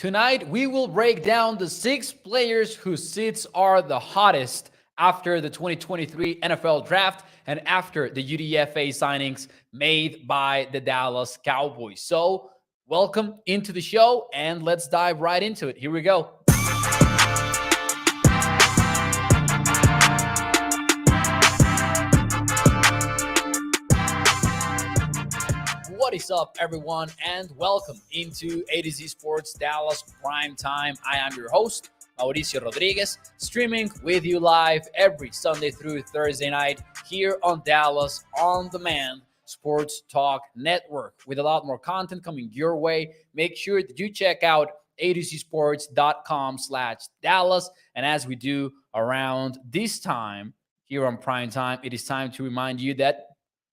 Tonight, we will break down the 6 players whose seats are the hottest after the 2023 NFL Draft and after the UDFA signings made by the Dallas Cowboys. So, welcome into the show, and let's dive right into it. Here we go. What is up, everyone, and welcome into A to Z Sports Dallas Prime Time. I am your host, Mauricio Rodriguez, streaming with you live every Sunday through Thursday night here on Dallas On Demand Sports Talk Network. With a lot more content coming your way, make sure that you check out a2csports.com/Dallas. And as we do around this time here on Prime Time, it is time to remind you that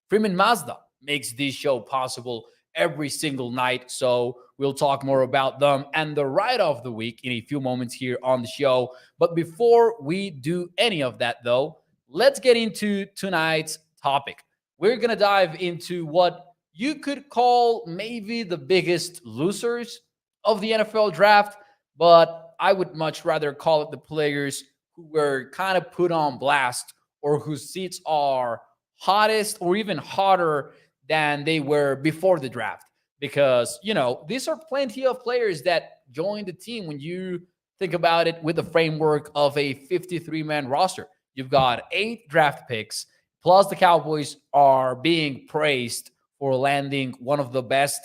Freeman Mazda makes this show possible every single night. So we'll talk more about them and the ride of the week in a few moments here on the show. But before we do any of that, though, let's get into tonight's topic. We're going to dive into what you could call maybe the biggest losers of the NFL draft, but I would much rather call it the players who were kind of put on blast or whose seats are hottest or even hotter than they were before the draft. Because, these are plenty of players that joined the team when you think about it with the framework of a 53-man roster. You've got 8 draft picks, plus the Cowboys are being praised for landing one of the best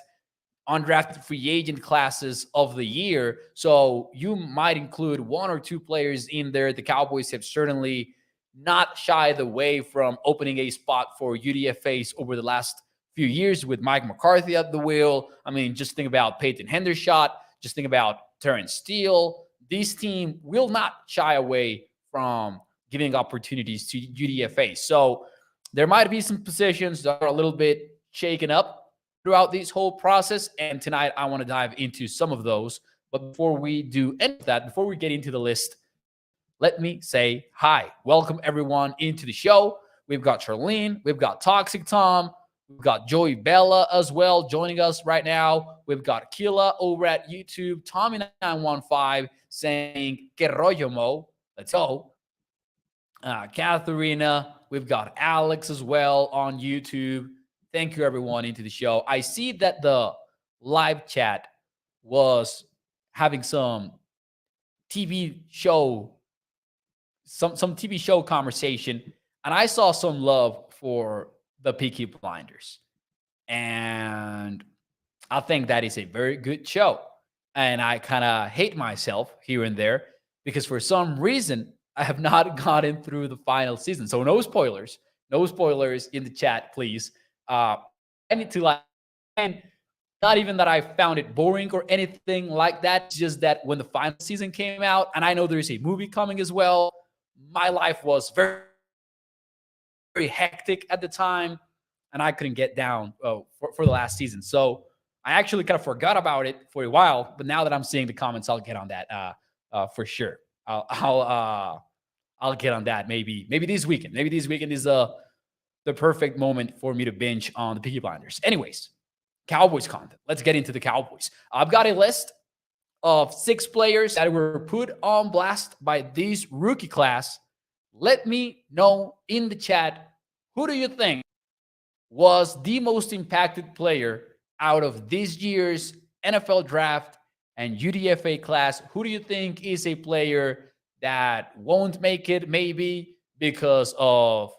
undrafted free agent classes of the year. So you might include 1 or 2 players in there. The Cowboys have certainly not shied away from opening a spot for UDFAs over the last few years with Mike McCarthy at the wheel. I mean, just think about Peyton Hendershot. Just think about Terrence Steele. This team will not shy away from giving opportunities to UDFAs. So there might be some positions that are a little bit shaken up throughout this whole process. And tonight I want to dive into some of those. But before we do any of that, before we get into the list, let me say hi. Welcome everyone into the show. We've got Charlene, we've got Toxic Tom, we've got Joey Bella as well joining us right now. We've got Kila over at YouTube, Tommy915 saying, "Que rollo, Mo?" Let's go. Katharina, we've got Alex as well on YouTube. Thank you everyone into the show. I see that the live chat was having some TV show TV show conversation, and I saw some love for the Peaky Blinders. And I think that is a very good show. And I kind of hate myself here and there because for some reason I have not gotten through the final season. So no spoilers in the chat, please. I need to and not even that I found it boring or anything like that. Just that when the final season came out, and I know there's a movie coming as well, my life was very, very hectic at the time, and I couldn't get down for the last season. So I actually kind of forgot about it for a while. But now that I'm seeing the comments, I'll get on that for sure. I'll get on that maybe this weekend. Maybe this weekend is the perfect moment for me to binge on the Peaky Blinders. Anyways, Cowboys content. Let's get into the Cowboys. I've got a list of 6 players that were put on blast by this rookie class. Let me know in the chat, who do you think was the most impacted player out of this year's NFL draft and UDFA class? Who do you think is a player that won't make it maybe because of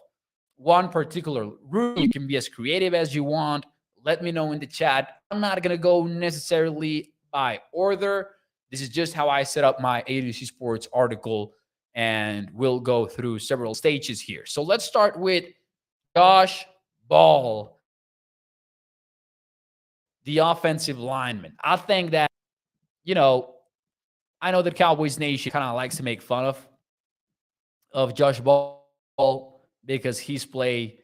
one particular rule? You can be as creative as you want. Let me know in the chat. I'm not going to go necessarily by order. This is just how I set up my A2C Sports article, and we'll go through several stages here. So let's start with Josh Ball, the offensive lineman. I think that, I know that Cowboys Nation kind of likes to make fun of Josh Ball because his play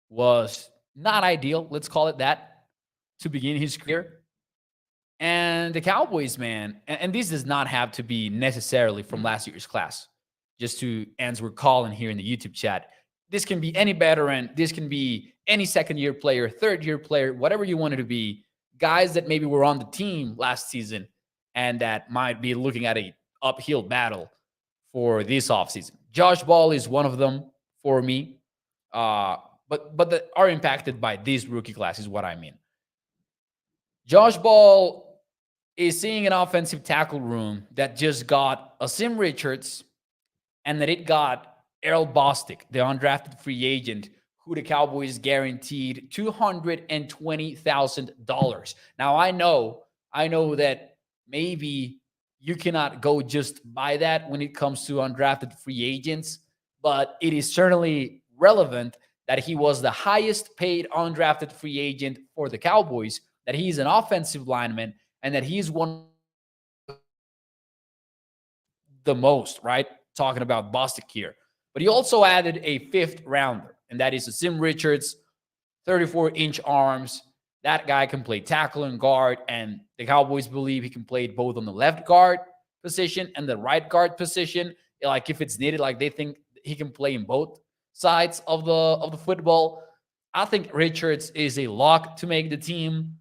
was not ideal, let's call it that, to begin his career. And the Cowboys, man, and this does not have to be necessarily from last year's class, just to answer Colin here in the YouTube chat. This can be any veteran. This can be any second-year player, third-year player, whatever you want it to be. Guys that maybe were on the team last season and that might be looking at a uphill battle for this offseason. Josh Ball is one of them for me, but that are impacted by this rookie class is what I mean. Josh Ball is seeing an offensive tackle room that just got Asim Richards and that it got Errol Bostic, the undrafted free agent, who the Cowboys guaranteed $220,000. Now I know that maybe you cannot go just by that when it comes to undrafted free agents, but it is certainly relevant that he was the highest paid undrafted free agent for the Cowboys, that he's an offensive lineman, and that he's one the most, right? Talking about Bostic here. But he also added a fifth rounder, and that is Sim Richards, 34-inch arms. That guy can play tackle and guard, and the Cowboys believe he can play both on the left guard position and the right guard position. Like if it's needed, like they think he can play in both sides of the football. I think Richards is a lock to make the team.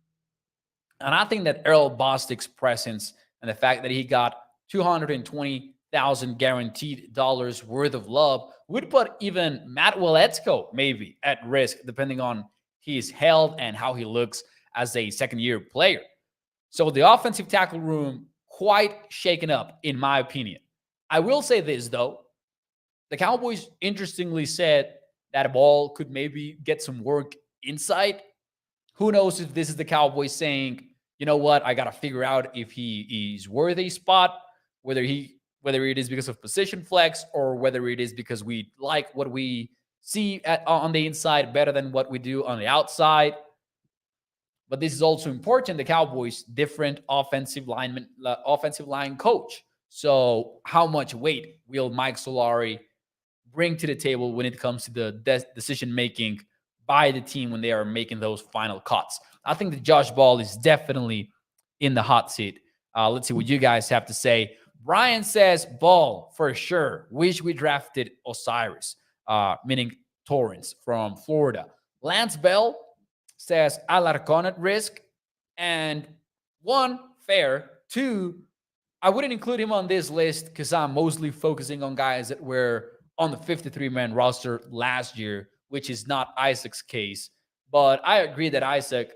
And I think that Errol Bostic's presence and the fact that he got 220,000 guaranteed dollars worth of love would put even Matt Waletzko maybe at risk, depending on his health and how he looks as a second-year player. So the offensive tackle room quite shaken up, in my opinion. I will say this, though. The Cowboys interestingly said that Ball could maybe get some work inside. Who knows if this is the Cowboys saying, you know what, I got to figure out if he is worth a spot, whether it is because of position flex or whether it is because we like what we see on the inside better than what we do on the outside. But this is also important. The Cowboys, different offensive line coach. So how much weight will Mike Solari bring to the table when it comes to the decision making by the team when they are making those final cuts? I think that Josh Ball is definitely in the hot seat. Let's see what you guys have to say. Brian says Ball for sure. Wish we drafted Osiris, meaning Torrance from Florida. Lance Bell says Alarcon at risk. And one, fair. Two, I wouldn't include him on this list because I'm mostly focusing on guys that were on the 53-man roster last year, which is not Isaac's case. But I agree that Isaac,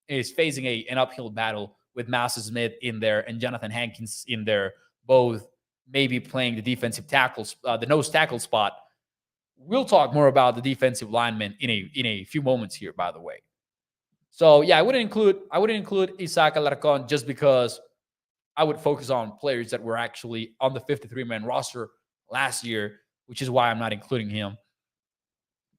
is facing an uphill battle with Massa Smith in there and Jonathan Hankins in there, both maybe playing the defensive tackles, the nose tackle spot. We'll talk more about the defensive linemen in a few moments here, by the way. So yeah, I wouldn't include Isaac Alarcon just because I would focus on players that were actually on the 53-man roster last year, which is why I'm not including him.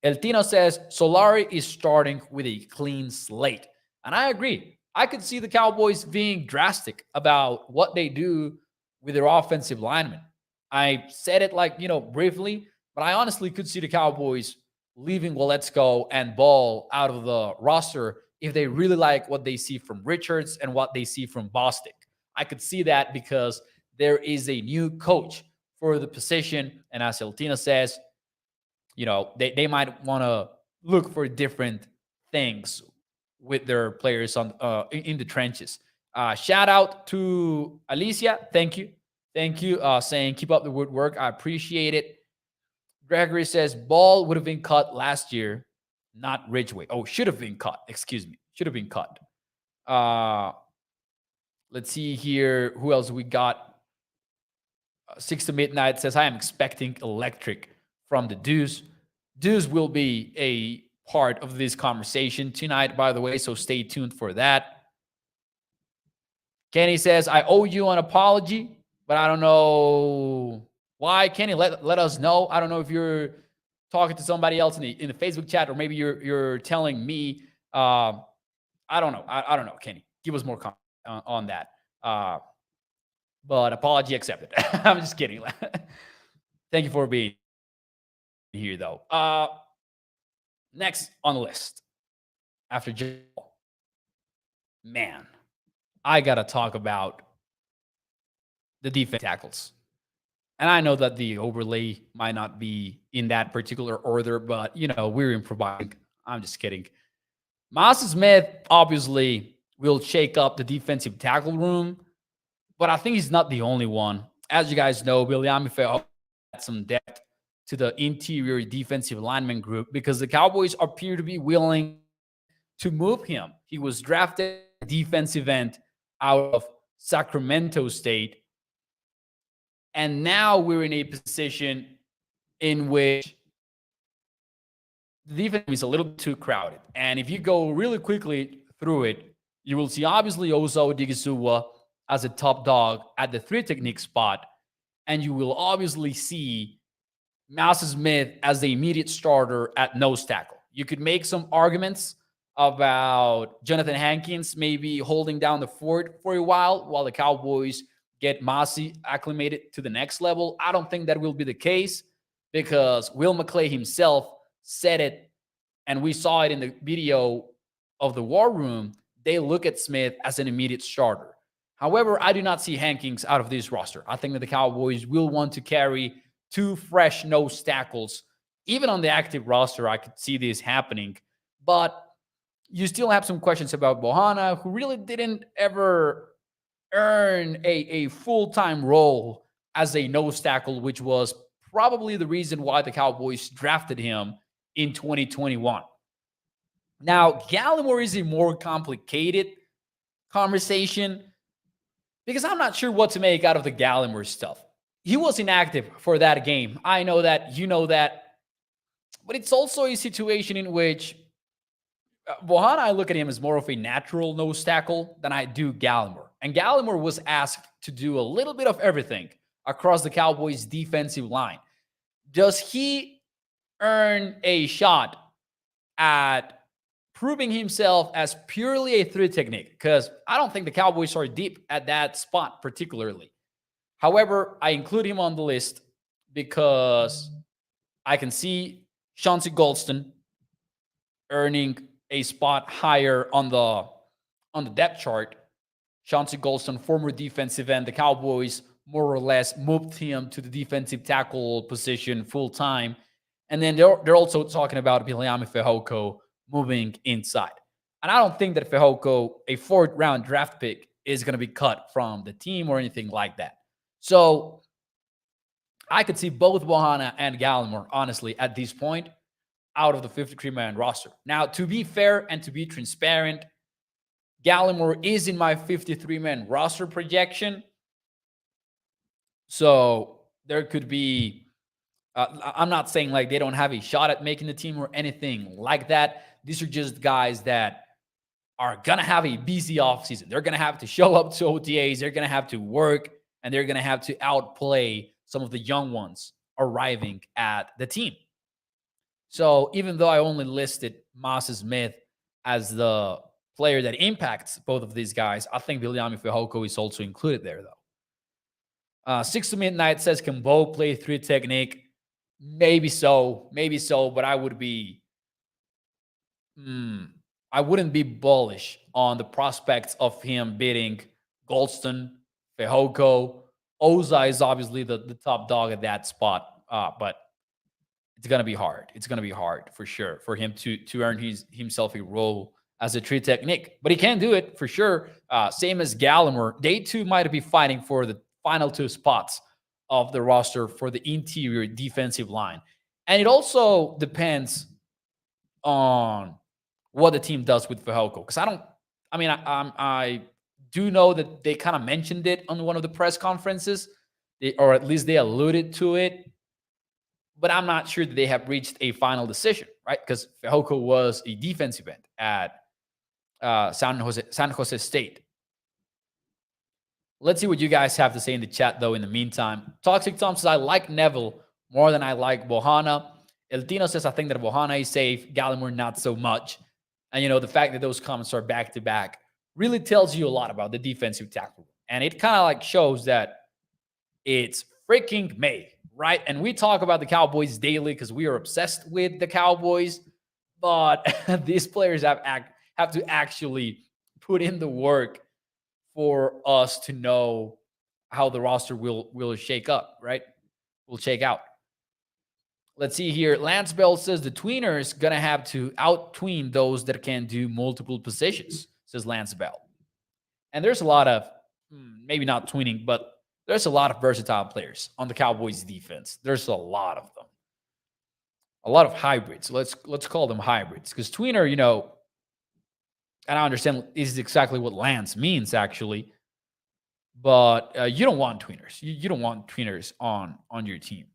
El Tino says Solari is starting with a clean slate. And I agree. I could see the Cowboys being drastic about what they do with their offensive linemen. I said it briefly, but I honestly could see the Cowboys leaving Waletzko and Ball out of the roster if they really like what they see from Richards and what they see from Bostic. I could see that because there is a new coach for the position. And as Eltina says, they might want to look for different things with their players in the trenches. Shout out to Alicia. Thank you. Saying keep up the good work. I appreciate it. Gregory says Ball would have been cut last year, not Ridgeway. Oh, should have been cut. Excuse me. Should have been cut. Let's see here. Who else we got? 6 to Midnight says, I am expecting electric from the Deuce. Deuce will be a part of this conversation tonight, by the way, so stay tuned for that. Kenny says, I owe you an apology, but I don't know why. Kenny, let us know. I don't know if you're talking to somebody else in the Facebook chat, or maybe you're telling me. I don't know. I don't know, Kenny. Give us more comment on that. But apology accepted. I'm just kidding. Thank you for being here, though. Next on the list, after Joe, man, I got to talk about the defense tackles. And I know that the overlay might not be in that particular order, but, we're improvising. I'm just kidding. Massa Smith, obviously, will shake up the defensive tackle room. but I think he's not the only one. As you guys know, William had some depth to the interior defensive lineman group because the Cowboys appear to be willing to move him. He was drafted defensive end out of Sacramento State. And now we're in a position in which the defense is a little bit too crowded. And if you go really quickly through it, you will see obviously Osa Odigizua as a top dog at the 3 technique spot. And you will obviously see Mouse Smith as the immediate starter at nose tackle. You could make some arguments about Jonathan Hankins maybe holding down the fort for a while the Cowboys get Massey acclimated to the next level. I don't think that will be the case because Will McClay himself said it, and we saw it in the video of the War Room. They look at Smith as an immediate starter. However, I do not see Hankins out of this roster. I think that the Cowboys will want to carry 2 fresh nose tackles. Even on the active roster, I could see this happening. But you still have some questions about Bohanna, who really didn't ever earn a full-time role as a nose tackle, which was probably the reason why the Cowboys drafted him in 2021. Now, Gallimore is a more complicated conversation because I'm not sure what to make out of the Gallimore stuff. He was inactive for that game. I know that, you know that. But it's also a situation in which Bohanna, I look at him as more of a natural nose tackle than I do Gallimore. And Gallimore was asked to do a little bit of everything across the Cowboys' defensive line. Does he earn a shot at proving himself as purely a 3 technique? Because I don't think the Cowboys are deep at that spot particularly. However, I include him on the list because I can see Chauncey Golston earning a spot higher on the depth chart. Chauncey Golston, former defensive end, the Cowboys more or less moved him to the defensive tackle position full time. And then they're also talking about Viliami Fehoko moving inside. And I don't think that Fehoko, a 4th round draft pick, is going to be cut from the team or anything like that. So I could see both Bohanna and Gallimore, honestly, at this point, out of the 53-man roster. Now, to be fair and to be transparent, Gallimore is in my 53-man roster projection. So there could be, I'm not saying like they don't have a shot at making the team or anything like that. These are just guys that are going to have a busy offseason. They're going to have to show up to OTAs. They're going to have to work, and they're going to have to outplay some of the young ones arriving at the team. So even though I only listed Moss Smith as the player that impacts both of these guys, I think Viliami Fehoko is also included there, though. 6 to Midnight says, can Bo play 3 technique? Maybe so, but I would be, I wouldn't be bullish on the prospects of him beating Golston, Fehoko. Oza is obviously the top dog at that spot, but it's going to be hard. It's going to be hard for sure for him to earn himself a role as a 3 technique. But he can do it for sure. Same as Gallimore. They too might be fighting for the final 2 spots of the roster for the interior defensive line. And it also depends on what the team does with Fehoko. Because I do know that they kind of mentioned it on one of the press conferences, or at least they alluded to it. But I'm not sure that they have reached a final decision, right? Because Fehoko was a defensive end at San Jose State. Let's see what you guys have to say in the chat, though, in the meantime. Toxic Tom says, I like Neville more than I like Bohanna. El Tino says, I think that Bohanna is safe. Gallimore, not so much. And, the fact that those comments are back-to-back really tells you a lot about the defensive tackle. And it kind of like shows that it's freaking May, right? And we talk about the Cowboys daily because we are obsessed with the Cowboys. But these players have to actually put in the work for us to know how the roster will shake up, right? Will shake out. Let's see here. Lance Bell says the tweeners going to have to out-tween those that can do multiple positions, says Lance Bell. And there's a lot of maybe not twinning, but there's a lot of versatile players on the Cowboys defense. There's a lot of them, a lot of hybrids. Let's call them hybrids because tweener, and I understand this is exactly what Lance means actually, but you don't want tweeners. You don't want tweeners on your team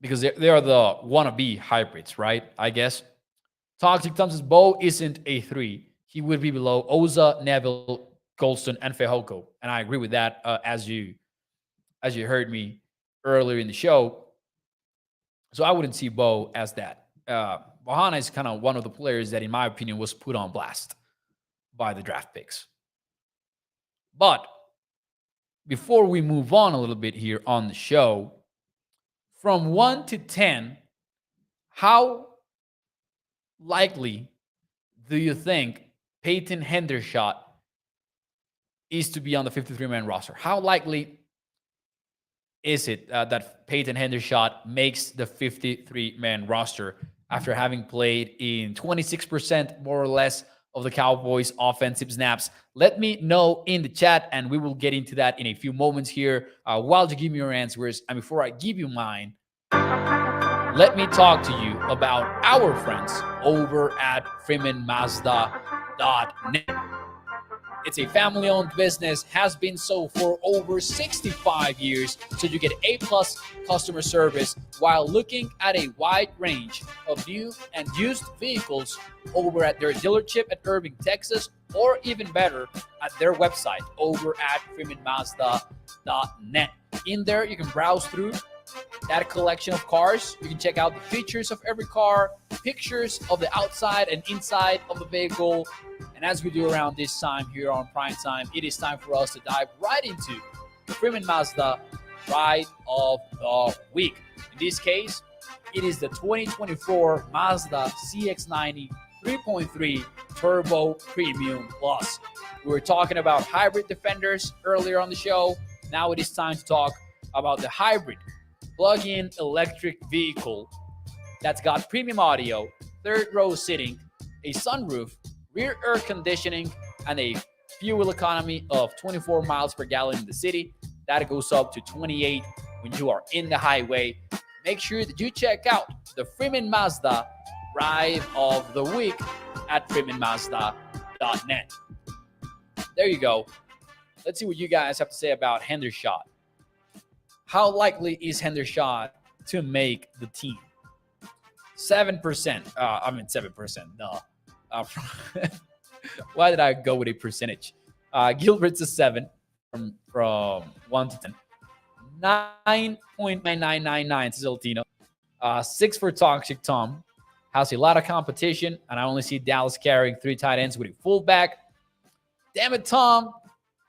because they are the wannabe hybrids, right? I guess. Toxic Thompson's Bo isn't a 3. He would be below Oza, Neville, Golston, and Fehoko. And I agree with that as you heard me earlier in the show. So I wouldn't see Bo as that. Bahana is kind of one of the players that, in my opinion, was put on blast by the draft picks. But before we move on a little bit here on the show, from 1 to 10, how likely do you think Peyton Hendershot is to be on the 53-man roster? How likely is it that Peyton Hendershot makes the 53-man roster after having played in 26% more or less of the Cowboys offensive snaps? Let me know in the chat, and we will get into that in a few moments here. While you give me your answers, and before I give you mine, let me talk to you about our friends over at FreemanMazda.net. It's a family-owned business, has been so for over 65 years, so you get A-plus customer service while looking at a wide range of new and used vehicles over at their dealership at Irving, Texas, or even better, at their website over at FreemanMazda.net. In there, you can browse through that collection of cars. You can check out the features of every car, pictures of the outside and inside of the vehicle. And as we do around this time here on Prime Time, it is time for us to dive right into the Freeman Mazda Ride of the Week. In this case, it is the 2024 Mazda CX-90 3.3 Turbo Premium Plus. We were talking about hybrid defenders earlier on the show. Now it is time to talk about the hybrid plug-in electric vehicle that's got premium audio, third row seating, a sunroof, rear air conditioning, and a fuel economy of 24 miles per gallon in the city. That goes up to 28 when you are in the highway. Make sure that you check out the Freeman Mazda Ride of the Week at FreemanMazda.net. There you go. Let's see what you guys have to say about Hendershot. How likely is Hendershot to make the team? 7%. 7%. No. Why did I go with a percentage? Gilbert's a 7 from 1 to 10. 9.9999 Ziltino. 6 for Toxic Tom. Has a lot of competition, and I only see Dallas carrying 3 tight ends with a fullback. Damn it, Tom.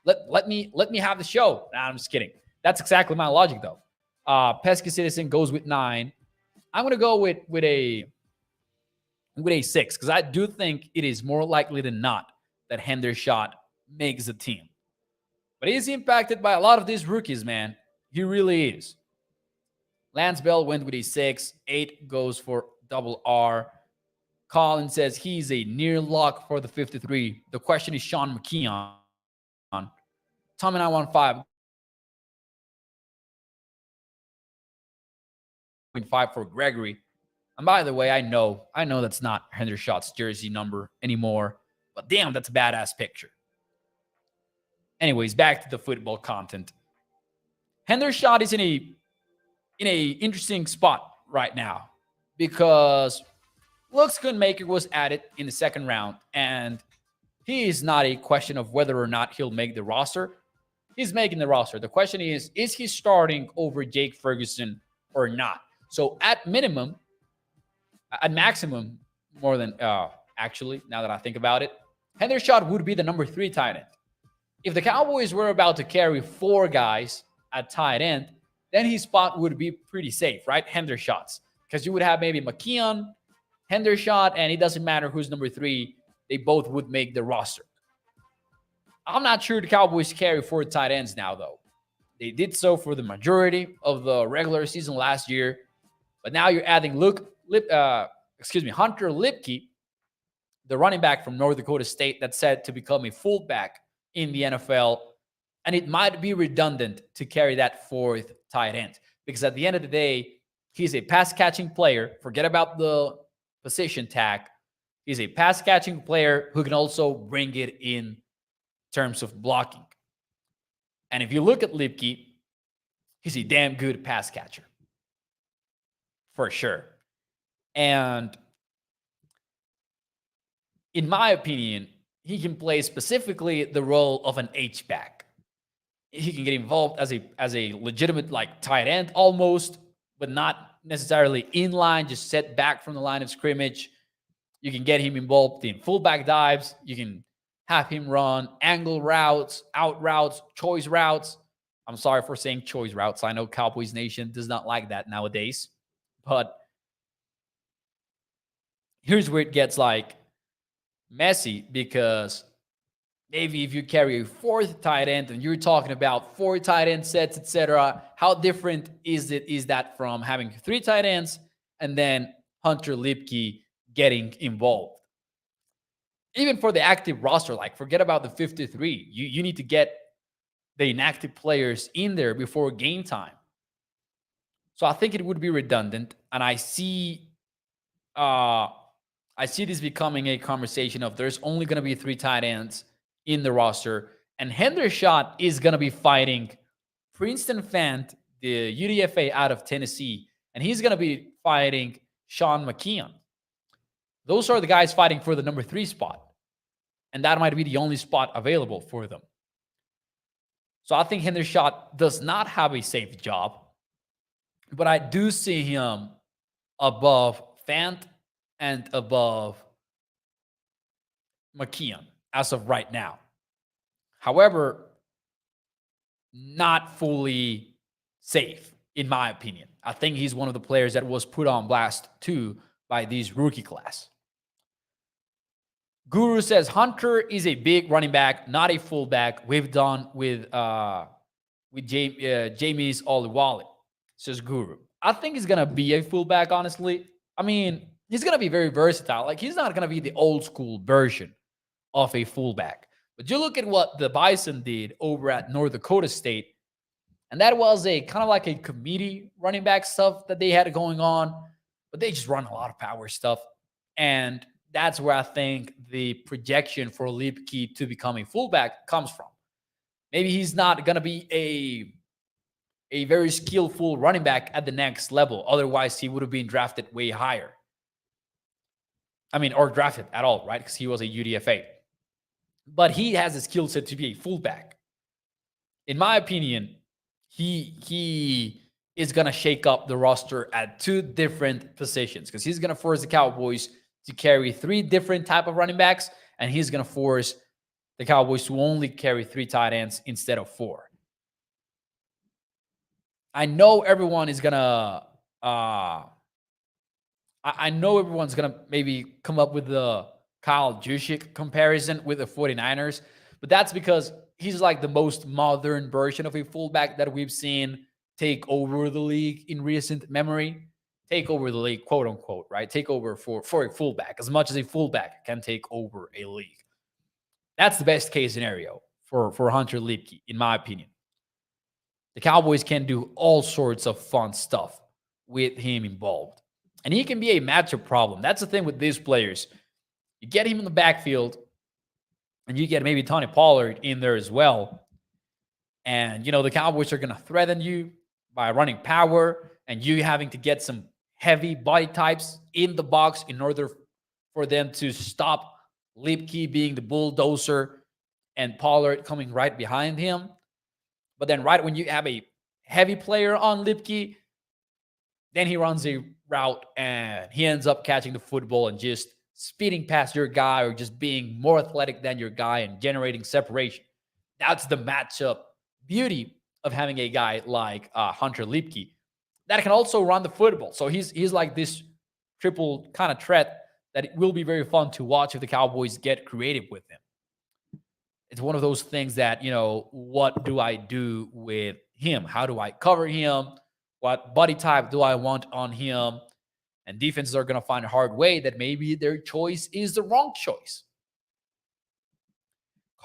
Let me have the show. Nah, I'm just kidding. That's exactly my logic, though. Pesky Citizen goes with 9. I'm gonna go with a 6 because I do think it is more likely than not that Hendershot makes the team. But he's impacted by a lot of these rookies, man. He really is. Lance Bell went with a 6. 8 goes for double R. Colin says he's a near lock for the 53. The question is Sean McKeon. Tom and I want 5. 5 for Gregory. And by the way, I know that's not Hendershot's jersey number anymore, but damn, that's a badass picture. Anyways, back to the football content. Hendershot is in a interesting spot right now because Looks Goodmaker was added in the second round, and he is not a question of whether or not he'll make the roster. He's making the roster. The question is he starting over Jake Ferguson or not? So at maximum, more than actually, now that I think about it, Hendershot would be the number 3 tight end. If the Cowboys were about to carry 4 guys at tight end, then his spot would be pretty safe, right? Hendershot's. Because you would have maybe McKeon, Hendershot, and it doesn't matter who's number 3. They both would make the roster. I'm not sure the Cowboys carry 4 tight ends now, though. They did so for the majority of the regular season last year. But now you're adding Hunter Lipke, the running back from North Dakota State that's said to become a fullback in the NFL. And it might be redundant to carry that fourth tight end because at the end of the day, he's a pass catching player. Forget about the position tag. He's a pass catching player who can also bring it in terms of blocking. And if you look at Lipke, he's a damn good pass catcher. For sure. And in my opinion, he can play specifically the role of an H-back. He can get involved as a legitimate like tight end almost, but not necessarily in line, just set back from the line of scrimmage. You can get him involved in fullback dives. You can have him run angle routes, out routes, choice routes. I'm sorry for saying choice routes. I know Cowboys Nation does not like that nowadays. But here's where it gets like messy because maybe if you carry a fourth tight end and you're talking about 4 tight end sets, etc., how different is that from having 3 tight ends and then Hunter Lipke getting involved? Even for the active roster, like forget about the 53. You need to get the inactive players in there before game time. So I think it would be redundant, and I see this becoming a conversation of there's only going to be 3 tight ends in the roster, and Hendershot is going to be fighting Princeton Fant, the UDFA out of Tennessee, and he's going to be fighting Sean McKeon. Those are the guys fighting for the number 3 spot, and that might be the only spot available for them. So I think Hendershot does not have a safe job, but I do see him above Fant and above McKeon as of right now. However, not fully safe, in my opinion. I think he's one of the players that was put on blast too by this rookie class. Guru says Hunter is a big running back, not a fullback. We've done with James Oluwale, says Guru. I think he's gonna be a fullback, honestly. I mean, he's gonna be very versatile. Like he's not gonna be the old school version of a fullback. But you look at what the Bison did over at North Dakota State, and that was a kind of like a committee running back stuff that they had going on, but they just run a lot of power stuff. And that's where I think the projection for Lipke to become a fullback comes from. Maybe he's not going to be a very skillful running back at the next level. Otherwise, he would have been drafted way higher. I mean, or drafted at all, right? Because he was a UDFA. But he has a skill set to be a fullback. In my opinion, he is going to shake up the roster at 2 different positions because he's going to force the Cowboys to carry 3 different type of running backs, and he's going to force the Cowboys to only carry 3 tight ends instead of 4. I know everyone is going to I know everyone's going to maybe come up with the Kyle Juszczyk comparison with the 49ers, but that's because he's like the most modern version of a fullback that we've seen take over the league in recent memory. Take over the league, quote unquote, right? Take over for a fullback, as much as a fullback can take over a league. That's the best case scenario for Hunter Lipke, in my opinion. The Cowboys can do all sorts of fun stuff with him involved. And he can be a matchup problem. That's the thing with these players. You get him in the backfield, and you get maybe Tony Pollard in there as well. And, the Cowboys are going to threaten you by running power and you having to get some heavy body types in the box in order for them to stop Lipke being the bulldozer and Pollard coming right behind him. But then right when you have a heavy player on Lipke, then he runs a route and he ends up catching the football and just speeding past your guy or just being more athletic than your guy and generating separation. That's the matchup beauty of having a guy like Hunter Lipke that can also run the football. So he's like this triple kind of threat that it will be very fun to watch if the Cowboys get creative with him. It's one of those things that, what do I do with him? How do I cover him? What body type do I want on him? And defenses are going to find a hard way that maybe their choice is the wrong choice.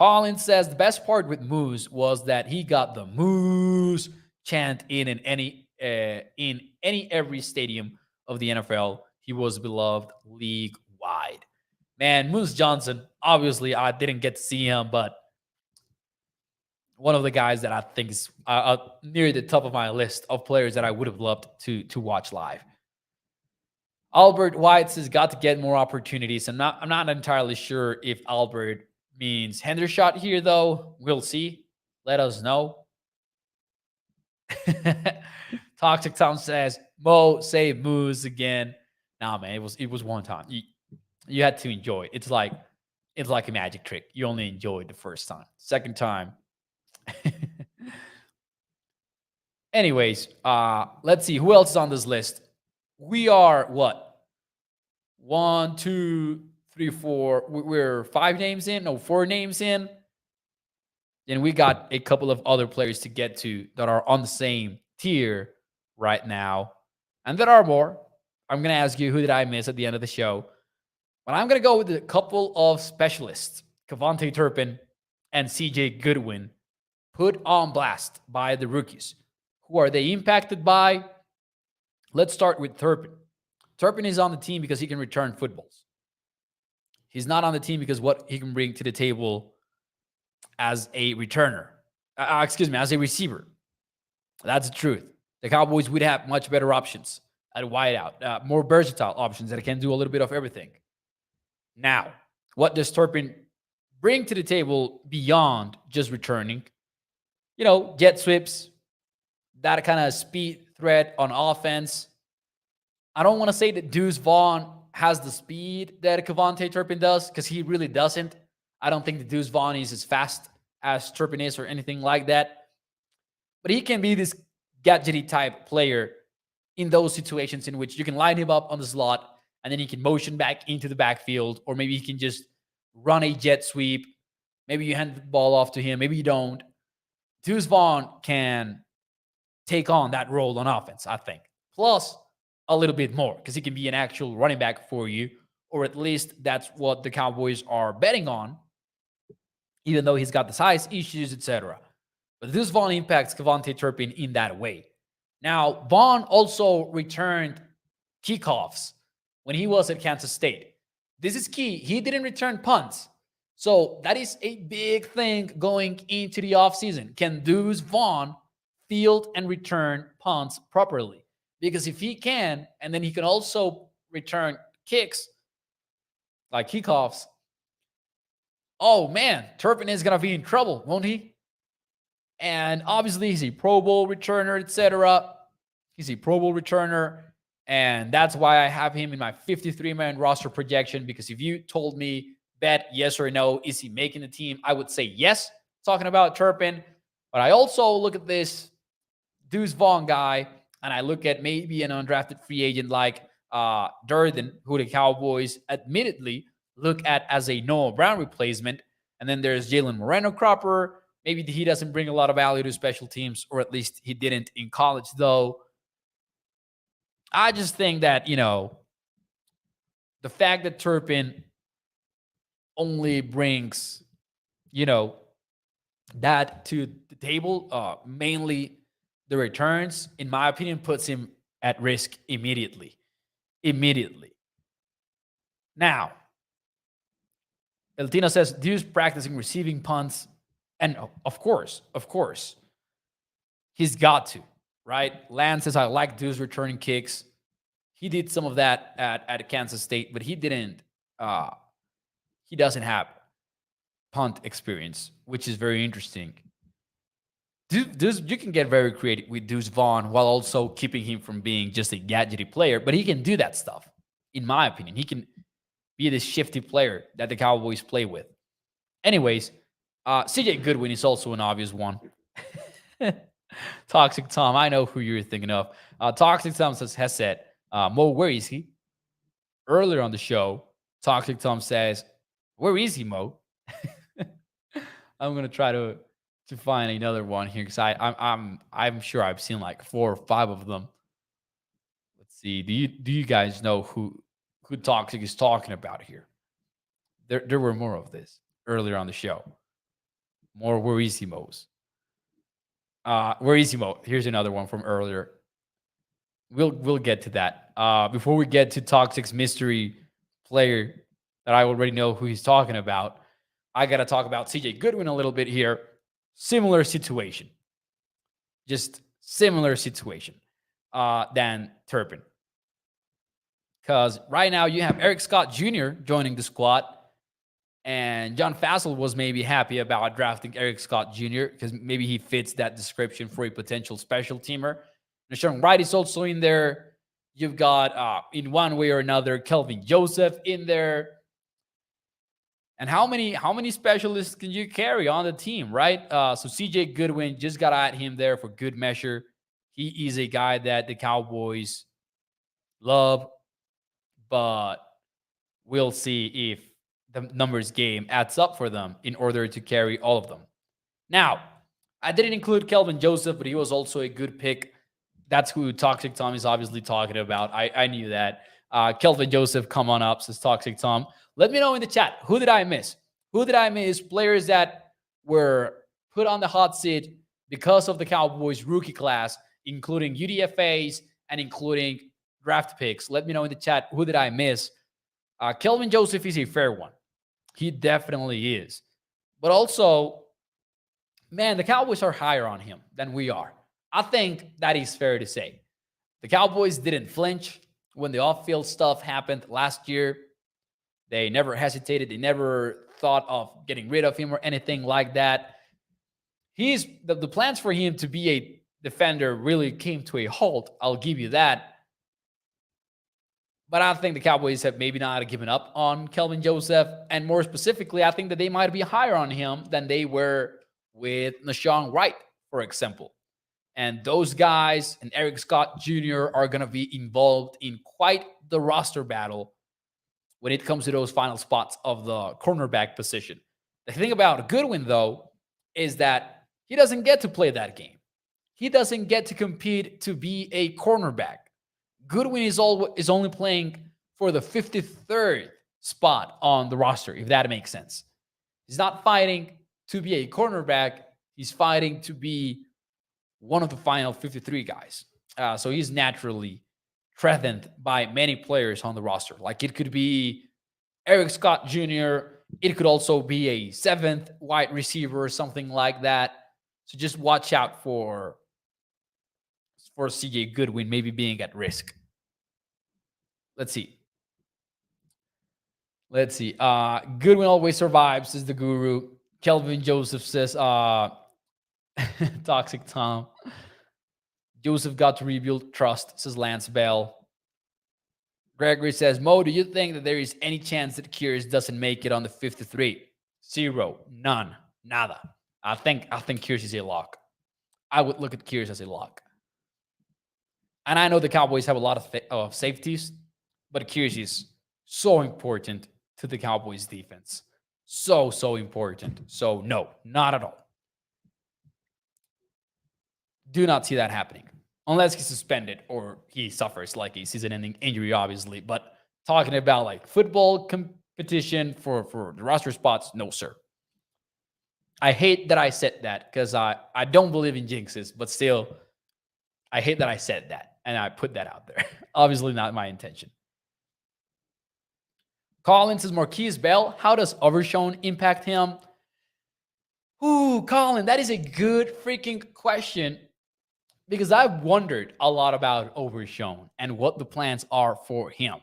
Colin says the best part with Moose was that he got the Moose chant in any every stadium of the NFL. He was beloved league wide. Man, Moose Johnson. Obviously, I didn't get to see him, but one of the guys that I think is near the top of my list of players that I would have loved to watch live. Albert White has got to get more opportunities. I'm not entirely sure if Albert means Hendershot here, though. We'll see. Let us know. Toxic Tom says, Mo, say Moose again. Nah, man, it was one time. You had to enjoy it. It's like a magic trick. You only enjoy it the first time. Second time. Anyways, let's see who else is on this list. We are what? 1, 2, 3, 4. We're 5 names in. No, 4 names in. Then we got a couple of other players to get to that are on the same tier right now. And there are more. I'm going to ask you who did I miss at the end of the show. But I'm going to go with a couple of specialists, Kevontae Turpin and CJ Goodwin, put on blast by the rookies. Who are they impacted by? Let's start with Turpin. Turpin is on the team because he can return footballs. He's not on the team because what he can bring to the table as a returner. As a receiver. That's the truth. The Cowboys would have much better options at wideout, more versatile options that can do a little bit of everything. Now, what does Turpin bring to the table beyond just returning? Jet sweeps, that kind of speed threat on offense. I don't want to say that Deuce Vaughn has the speed that Kevontae Turpin does, because he really doesn't. I don't think that Deuce Vaughn is as fast as Turpin is or anything like that. But he can be this gadgety type player in those situations in which you can line him up on the slot and then he can motion back into the backfield, or maybe he can just run a jet sweep. Maybe you hand the ball off to him. Maybe you don't. Deuce Vaughn can take on that role on offense, I think. Plus, a little bit more, because he can be an actual running back for you, or at least that's what the Cowboys are betting on, even though he's got the size issues, etc. But Deuce Vaughn impacts Kevontae Turpin in that way. Now, Vaughn also returned kickoffs when he was at Kansas State. This is key. He didn't return punts. So that is a big thing going into the offseason. Can Deuce Vaughn field and return punts properly? Because if he can, and then he can also return kicks, like kickoffs, oh man, Turpin is going to be in trouble, won't he? And obviously, he's a Pro Bowl returner, etc. He's a Pro Bowl returner. And that's why I have him in my 53-man roster projection. Because if you told me, bet yes or no, is he making the team? I would say yes, talking about Turpin. But I also look at this Deuce Vaughn guy, and I look at maybe an undrafted free agent like Durden, who the Cowboys admittedly look at as a Noah Brown replacement. And then there's Jalen Moreno Cropper. Maybe he doesn't bring a lot of value to special teams, or at least he didn't in college, though. I just think that, the fact that Turpin only brings, that to the table, mainly the returns, in my opinion, puts him at risk immediately. Now, Eltina says, Deuce practicing receiving punts. And of course, he's got to, right? Lance says, I like Deuce returning kicks. He did some of that at Kansas State, but he didn't. He doesn't have punt experience, which is very interesting. Deuce, you can get very creative with Deuce Vaughn while also keeping him from being just a gadgety player, but he can do that stuff, in my opinion. He can be this shifty player that the Cowboys play with. Anyways, CJ Goodwin is also an obvious one. Toxic Tom, I know who you're thinking of. Toxic Tom has said, Mo, where is he? Earlier on the show, Toxic Tom says, where is he, Mo? I'm gonna try to find another one here, because I'm sure I've seen like 4 or 5 of them. Let's see. Do you guys know who Toxic is talking about here? There were more of this earlier on the show. More Verissimos. Verissimo. Here's another one from earlier. We'll get to that. Before we get to Toxic's mystery player that I already know who he's talking about, I gotta talk about CJ Goodwin a little bit here. Similar situation. Just similar situation than Turpin. Because right now you have Eric Scott Jr. joining the squad. And John Fassel was maybe happy about drafting Eric Scott Jr. because maybe he fits that description for a potential special teamer. Nashawn Wright is also in there. You've got, in one way or another, Kelvin Joseph in there. And how many specialists can you carry on the team, right? So CJ Goodwin, just got to add him there for good measure. He is a guy that the Cowboys love, but we'll see if the numbers game adds up for them in order to carry all of them. Now, I didn't include Kelvin Joseph, but he was also a good pick. That's who Toxic Tom is obviously talking about. I knew that. Kelvin Joseph, come on up, says Toxic Tom. Let me know in the chat. Who did I miss? Who did I miss? Players that were put on the hot seat because of the Cowboys rookie class, including UDFAs and including draft picks. Let me know in the chat. Who did I miss? Kelvin Joseph is a fair one. He definitely is. But also, man, the Cowboys are higher on him than we are. I think that is fair to say. The Cowboys didn't flinch when the off-field stuff happened last year. They never hesitated. They never thought of getting rid of him or anything like that. The plans for him to be a defender really came to a halt. I'll give you that. But I think the Cowboys have maybe not given up on Kelvin Joseph. And more specifically, I think that they might be higher on him than they were with Nashawn Wright, for example. And those guys and Eric Scott Jr. are going to be involved in quite the roster battle when it comes to those final spots of the cornerback position. The thing about Goodwin, though, is that he doesn't get to play that game. He doesn't get to compete to be a cornerback. Goodwin is only playing for the 53rd spot on the roster, if that makes sense. He's not fighting to be a cornerback. He's fighting to be one of the final 53 guys. So he's naturally threatened by many players on the roster. Like it could be Eric Scott Jr. It could also be a 7th wide receiver or something like that. So just watch out for CJ Goodwin maybe being at risk. Let's see. Goodwin always survives, says the guru. Kelvin Joseph says, Toxic Tom. Joseph got to rebuild trust, says Lance Bell. Gregory says, Mo, do you think that there is any chance that Kears doesn't make it on the 53? 0. None. Nada. I think Kears is a lock. I would look at Kears as a lock. And I know the Cowboys have a lot of safeties, but Kears is so important to the Cowboys defense. So important. So no, not at all. Do not see that happening. Unless he's suspended or he suffers like a season-ending injury, obviously. But talking about like football competition for the roster spots, no, sir. I hate that I said that because I don't believe in jinxes, but still, I hate that I said that. And I put that out there. Obviously not my intention. Colin says, Marquise Bell, how does Overshown impact him? Ooh, Colin, that is a good freaking question. Because I've wondered a lot about Overshown and what the plans are for him.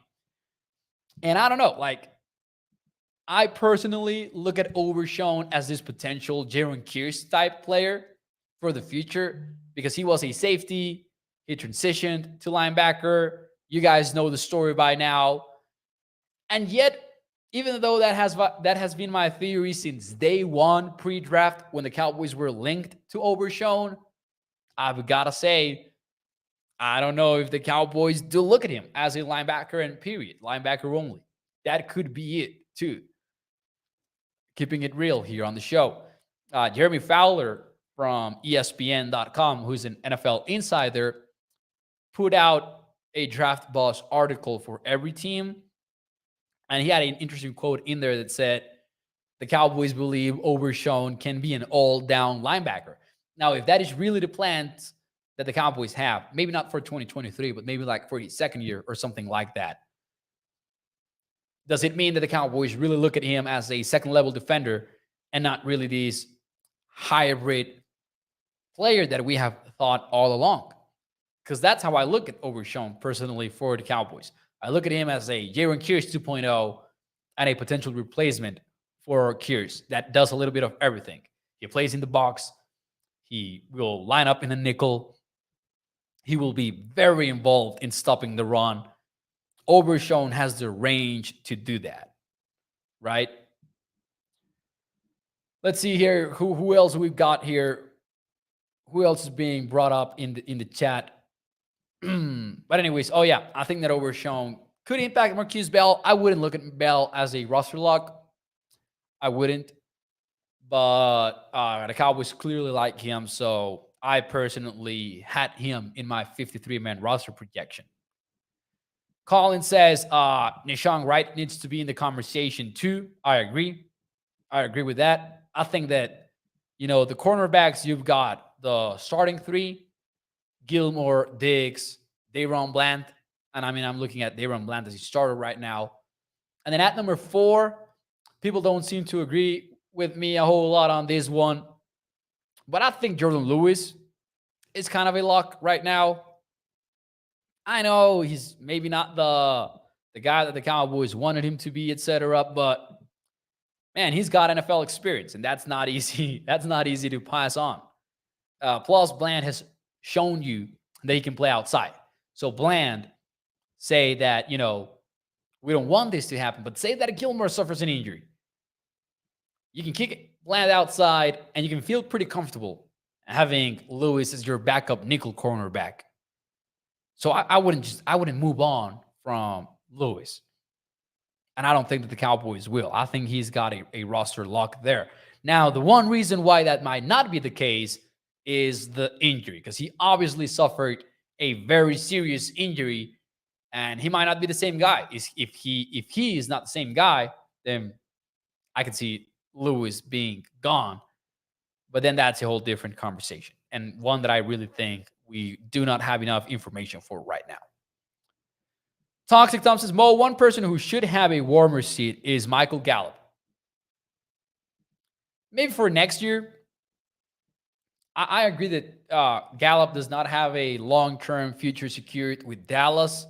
And I don't know, like, I personally look at Overshown as this potential Jaron Kears type player for the future because he was a safety. He transitioned to linebacker. You guys know the story by now. And yet, even though that has been my theory since day one pre-draft when the Cowboys were linked to Overshown, I've got to say, I don't know if the Cowboys do look at him as a linebacker and period. Linebacker only. That could be it, too. Keeping it real here on the show. Jeremy Fowler from ESPN.com, who's an NFL insider, put out a Draft Boss article for every team. And he had an interesting quote in there that said, the Cowboys believe Overshown can be an all-down linebacker. Now, if that is really the plans that the Cowboys have, maybe not for 2023, but maybe like for his second year or something like that, does it mean that the Cowboys really look at him as a second-level defender and not really this hybrid player that we have thought all along? Because that's how I look at Overshown personally for the Cowboys. I look at him as a Jaron Kears 2.0 and a potential replacement for Kears that does a little bit of everything. He plays in the box. He will line up in a nickel. He will be very involved in stopping the run. Overshown has the range to do that, right? Let's see here who else we've got here. Who else is being brought up in the chat? But anyways, oh yeah, I think that Overshown could impact Marquise Bell. I wouldn't look at Bell as a roster lock. I wouldn't. But the Cowboys clearly like him, so I personally had him in my 53-man roster projection. Colin says, Nishang Wright needs to be in the conversation too. I agree. I agree with that. I think that, the cornerbacks, you've got the starting three, Gilmore, Diggs, Dayron Bland. And I'm looking at Dayron Bland as a starter right now. And then at number 4, people don't seem to agree with me a whole lot on this one. But I think Jordan Lewis is kind of a lock right now. I know he's maybe not the guy that the Cowboys wanted him to be, etc. But man, he's got NFL experience, and that's not easy. That's not easy to pass on. Plus, Bland has shown you that he can play outside. So Bland, say that, we don't want this to happen, but say that Gilmore suffers an injury. You can kick Bland outside, and you can feel pretty comfortable having Lewis as your backup nickel cornerback. So I wouldn't move on from Lewis. And I don't think that the Cowboys will. I think he's got a roster lock there. Now, the one reason why that might not be the case is the injury, because he obviously suffered a very serious injury, and he might not be the same guy. If he is not the same guy, then I can see Lewis being gone. But then that's a whole different conversation, and one that I really think we do not have enough information for right now. Toxic Tom says, Mo, one person who should have a warmer seat is Michael Gallup. Maybe for next year. I agree that Gallup does not have a long-term future secured with Dallas.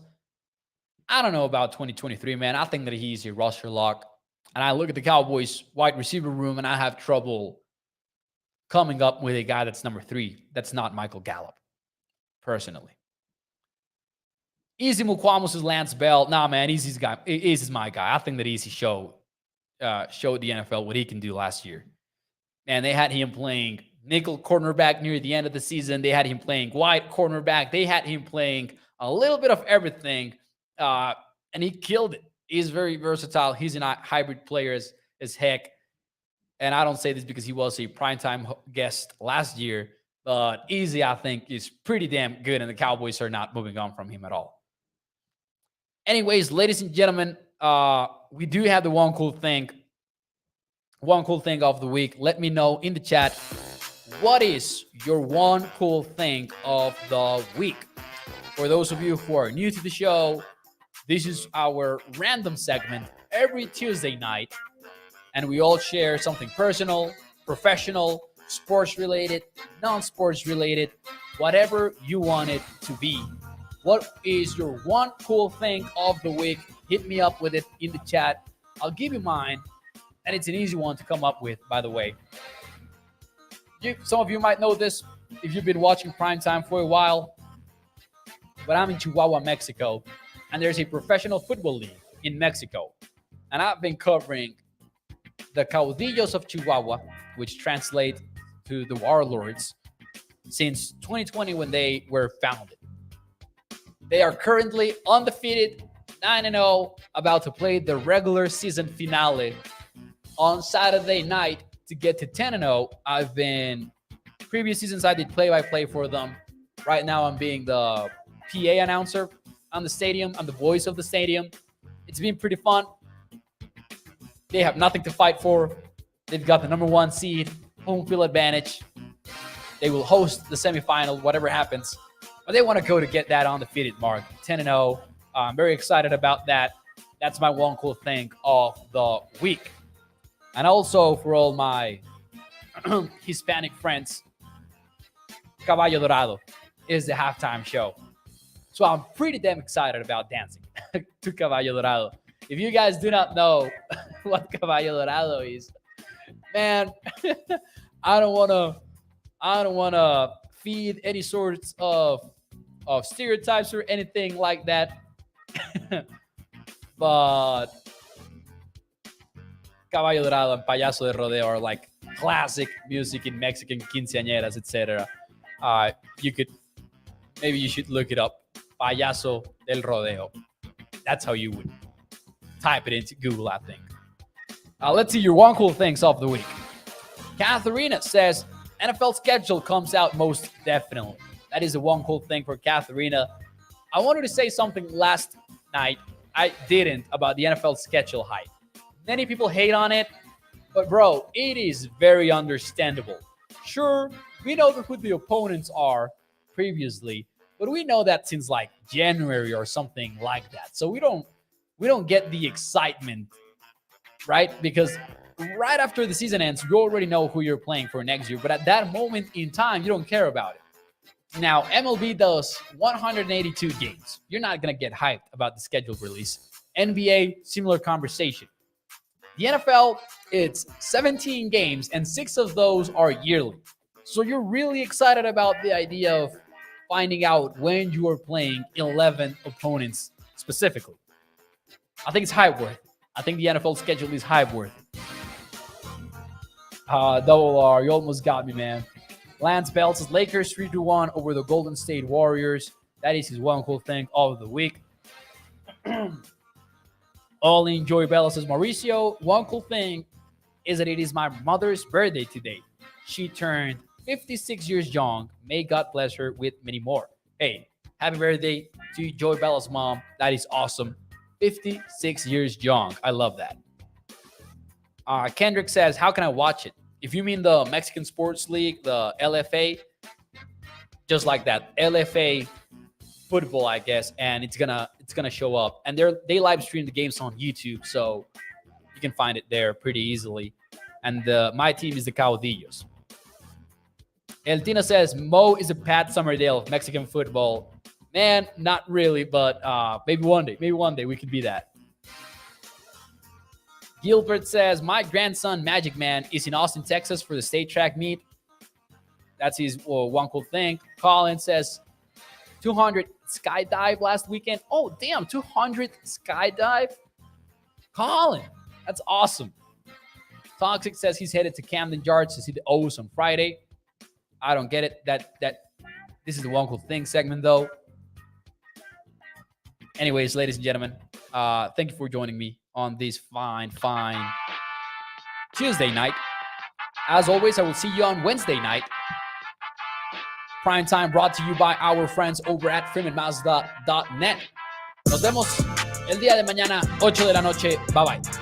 I don't know about 2023, man. I think that he's a roster lock. And I look at the Cowboys wide receiver room, and I have trouble coming up with a guy that's number 3 that's not Michael Gallup, personally. Easy Mukwamo says Lance Bell. Nah, man, Easy's my guy. I think that Easy showed the NFL what he can do last year. And they had him playing nickel cornerback near the end of the season. They had him playing wide cornerback. They had him playing a little bit of everything. And he killed it. He's very versatile. He's a hybrid player as heck. And I don't say this because he was a primetime guest last year. But Easy, I think, is pretty damn good. And the Cowboys are not moving on from him at all. Anyways, ladies and gentlemen, we do have the one cool thing of the week. Let me know in the chat, what is your one cool thing of the week? For those of you who are new to the show, this is our random segment every Tuesday night, and we all share something personal, professional, sports related, non-sports related, whatever you want it to be. What is your one cool thing of the week? Hit me up with it in the chat. I'll give you mine, and it's an easy one to come up with, by the way. Some of you might know this if you've been watching Primetime for a while, but I'm in Chihuahua, Mexico, and there's a professional football league in Mexico. And I've been covering the Caudillos of Chihuahua, which translate to the Warlords, since 2020 when they were founded. They are currently undefeated, 9-0, about to play the regular season finale on Saturday night to get to 10-0. I've been, previous seasons I did play-by-play for them. Right now I'm being the PA announcer on the stadium. I'm the voice of the stadium. It's been pretty fun. They have nothing to fight for. They've got the number 1 seed, home field advantage. They will host the semifinal, whatever happens. But they want to go to get that undefeated mark, 10-0. I'm very excited about that. That's my one cool thing of the week. And also for all my Hispanic friends, Caballo Dorado is the halftime show. So I'm pretty damn excited about dancing to Caballo Dorado. If you guys do not know what Caballo Dorado is, man, I don't want to feed any sorts of stereotypes or anything like that. But Caballo Dorado and Payaso de Rodeo are like classic music in Mexican quinceañeras, etc. Maybe you should look it up. Payaso del Rodeo. That's how you would type it into Google, I think. Let's see your one cool things of the week. Katharina says, NFL schedule comes out most definitely. That is the one cool thing for Katharina. I wanted to say something last night. I didn't about the NFL schedule hype. Many people hate on it, but bro, it is very understandable. Sure, we know who the opponents are previously, but we know that since like January or something like that. So we don't get the excitement, right? Because right after the season ends, you already know who you're playing for next year. But at that moment in time, you don't care about it. Now, MLB does 182 games. You're not going to get hyped about the schedule release. NBA, similar conversation. The NFL, it's 17 games, and 6 of those are yearly. So you're really excited about the idea of finding out when you are playing 11 opponents specifically. I think it's hype worth. I think the NFL schedule is hype worth. Double R, you almost got me, man. Lance Bell says Lakers 3-1 over the Golden State Warriors. That is his one cool thing of the week. All enjoy Bella says Mauricio. One cool thing is that it is my mother's birthday today. She turned 56 years young. May God bless her with many more. Hey, happy birthday to Joy Bella's mom. That is awesome. 56 years young. I love that. Kendrick says, how can I watch it? If you mean the Mexican Sports League, the LFA, just like that, LFA football, I guess, and it's gonna show up. And they live stream the games on YouTube, so you can find it there pretty easily. And my team is the Caudillos. El Tina says, Mo is a Pat Summerdale of Mexican football. Man, not really, but maybe one day we could be that. Gilbert says, my grandson, Magic Man, is in Austin, Texas for the state track meet. That's his one cool thing. Colin says, 200 skydive last weekend. Oh, damn, 200 skydive? Colin, that's awesome. Toxic says he's headed to Camden Yards to see the O's on Friday. I don't get it. That this is the one cool thing segment, though. Anyways, ladies and gentlemen, thank you for joining me on this fine Tuesday night. As always, I will see you on Wednesday night. Prime time brought to you by our friends over at freemanmazda.net. Nos vemos el día de mañana, 8 de la noche. Bye bye.